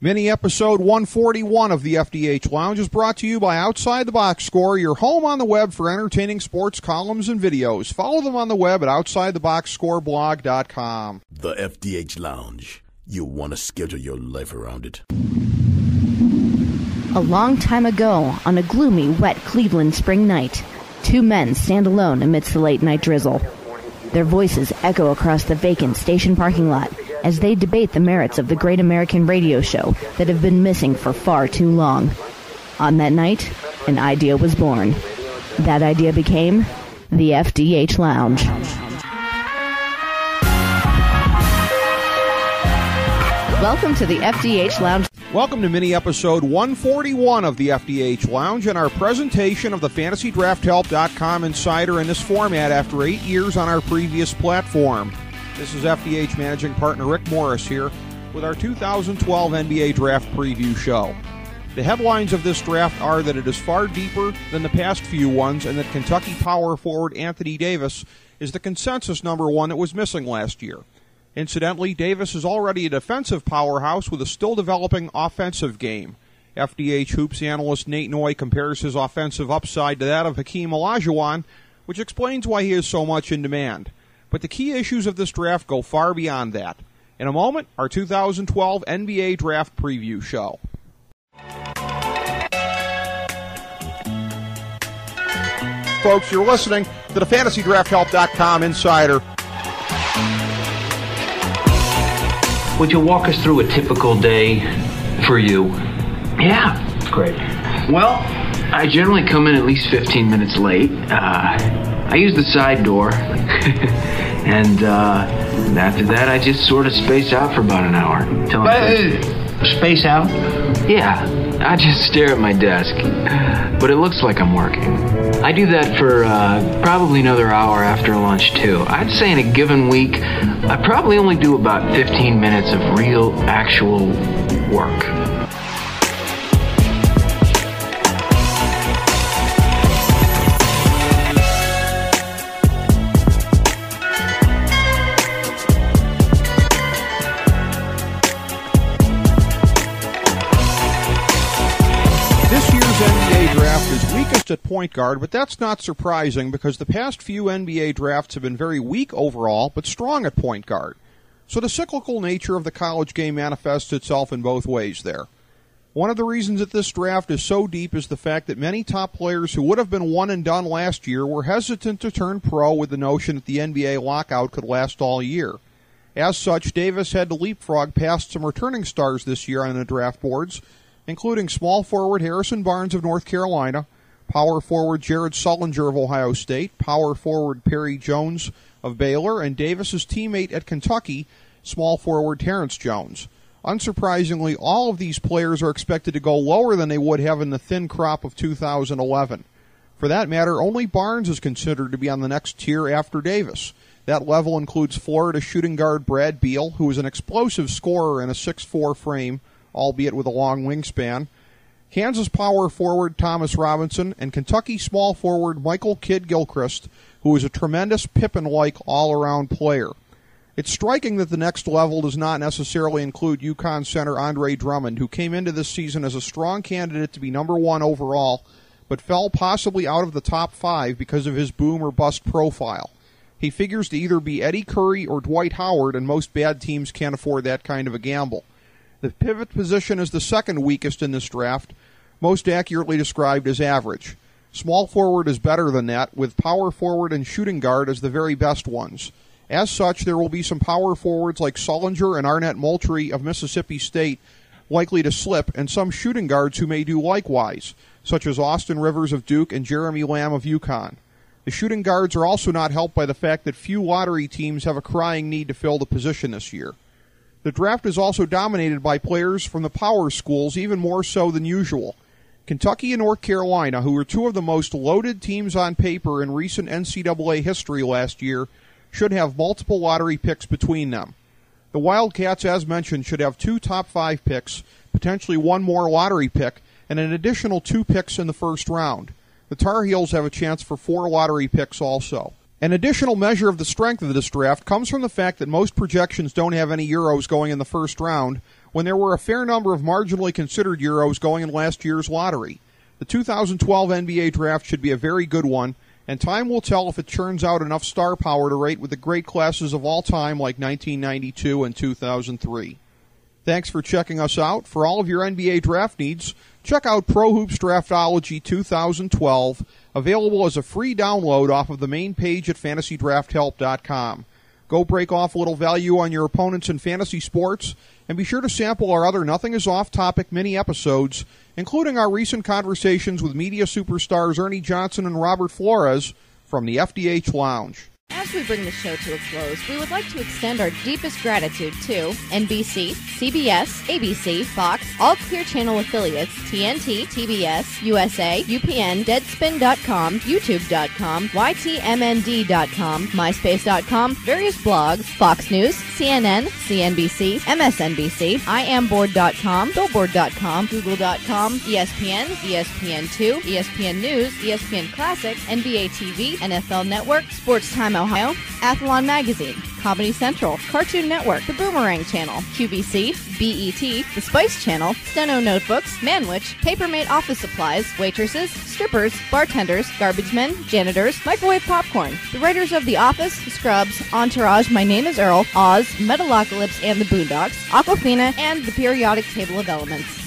Mini episode 141 of the FDH Lounge is brought to you by Outside the Box Score, your home on the web for entertaining sports columns and videos. Follow them on the web at OutsideTheBoxScoreblog.com. The FDH Lounge. You'll want to schedule your life around it. A long time ago, on a gloomy, wet Cleveland spring night, two men stand alone amidst the late-night drizzle. Their voices echo across the vacant station parking lot as they debate the merits of the great American radio show that have been missing for far too long. On that night, an idea was born. That idea became the FDH Lounge. Welcome to the FDH Lounge. Welcome to mini episode 141 of the FDH Lounge and our presentation of the FantasyDraftHelp.com Insider in this format after 8 years on our previous platform. This is FDH Managing Partner Rick Morris here with our 2012 NBA Draft Preview Show. The headlines of this draft are that it is far deeper than the past few ones and that Kentucky power forward Anthony Davis is the consensus number one that was missing last year. Incidentally, Davis is already a defensive powerhouse with a still developing offensive game. FDH Hoops analyst Nate Noy compares his offensive upside to that of Hakeem Olajuwon, which explains why he is so much in demand. But the key issues of this draft go far beyond that. In a moment, our 2012 NBA Draft Preview Show. Folks, you're listening to the FantasyDraftHelp.com Insider. Would you walk us through a typical day for you? Yeah. Great. Well, I generally come in at least 15 minutes late. I use the side door. And after that, I just sort of space out for about an hour. Space out? Yeah, I just stare at my desk. But it looks like I'm working. I do that for probably another hour after lunch, too. I'd say in a given week, I probably only do about 15 minutes of real, actual work. At point guard, but that's not surprising because the past few NBA drafts have been very weak overall, but strong at point guard. So the cyclical nature of the college game manifests itself in both ways there. One of the reasons that this draft is so deep is the fact that many top players who would have been one and done last year were hesitant to turn pro with the notion that the NBA lockout could last all year. As such, Davis had to leapfrog past some returning stars this year on the draft boards, including small forward Harrison Barnes of North Carolina, power forward Jared Sullinger of Ohio State, power forward Perry Jones of Baylor, and Davis's teammate at Kentucky, small forward Terrence Jones. Unsurprisingly, all of these players are expected to go lower than they would have in the thin crop of 2011. For that matter, only Barnes is considered to be on the next tier after Davis. That level includes Florida shooting guard Brad Beal, who is an explosive scorer in a 6'4 frame, albeit with a long wingspan, Kansas power forward Thomas Robinson, and Kentucky small forward Michael Kidd-Gilchrist, who is a tremendous Pippen-like all-around player. It's striking that the next level does not necessarily include UConn center Andre Drummond, who came into this season as a strong candidate to be number one overall, but fell possibly out of the top 5 because of his boom or bust profile. He figures to either be Eddie Curry or Dwight Howard, and most bad teams can't afford that kind of a gamble. The pivot position is the second weakest in this draft, most accurately described as average. Small forward is better than that, with power forward and shooting guard as the very best ones. As such, there will be some power forwards like Sullinger and Arnett Moultrie of Mississippi State likely to slip, and some shooting guards who may do likewise, such as Austin Rivers of Duke and Jeremy Lamb of UConn. The shooting guards are also not helped by the fact that few lottery teams have a crying need to fill the position this year. The draft is also dominated by players from the power schools, even more so than usual. Kentucky and North Carolina, who were two of the most loaded teams on paper in recent NCAA history last year, should have multiple lottery picks between them. The Wildcats, as mentioned, should have 2 top 5 picks, potentially 1 more lottery pick, and an additional 2 picks in the first round. The Tar Heels have a chance for 4 lottery picks also. An additional measure of the strength of this draft comes from the fact that most projections don't have any Euros going in the first round, when there were a fair number of marginally considered Euros going in last year's lottery. The 2012 NBA draft should be a very good one, and time will tell if it churns out enough star power to rate with the great classes of all time like 1992 and 2003. Thanks for checking us out. For all of your NBA draft needs, check out Pro Hoops Draftology 2012, available as a free download off of the main page at FantasyDraftHelp.com. Go break off a little value on your opponents in fantasy sports, and be sure to sample our other Nothing is Off-Topic mini-episodes, including our recent conversations with media superstars Ernie Johnson and Robert Flores from the FDH Lounge. As we bring the show to a close, we would like to extend our deepest gratitude to NBC, CBS, ABC, Fox, all Clear Channel affiliates, TNT, TBS, USA, UPN, Deadspin.com, YouTube.com, YTMND.com, MySpace.com, various blogs, Fox News, CNN, CNBC, MSNBC, IamBoard.com, Billboard.com, Google.com, ESPN, ESPN2, ESPN News, ESPN Classic, NBA TV, NFL Network, Sports Time Ohio, Athlon Magazine, Comedy Central, Cartoon Network, The Boomerang Channel, QVC, BET, The Spice Channel, Steno Notebooks, Manwich, Papermate Office Supplies, Waitresses, Strippers, Bartenders, Garbage Men, Janitors, Microwave Popcorn, the writers of The Office, Scrubs, Entourage, My Name is Earl, Oz, Metalocalypse and the Boondocks, Aquafina, and The Periodic Table of Elements.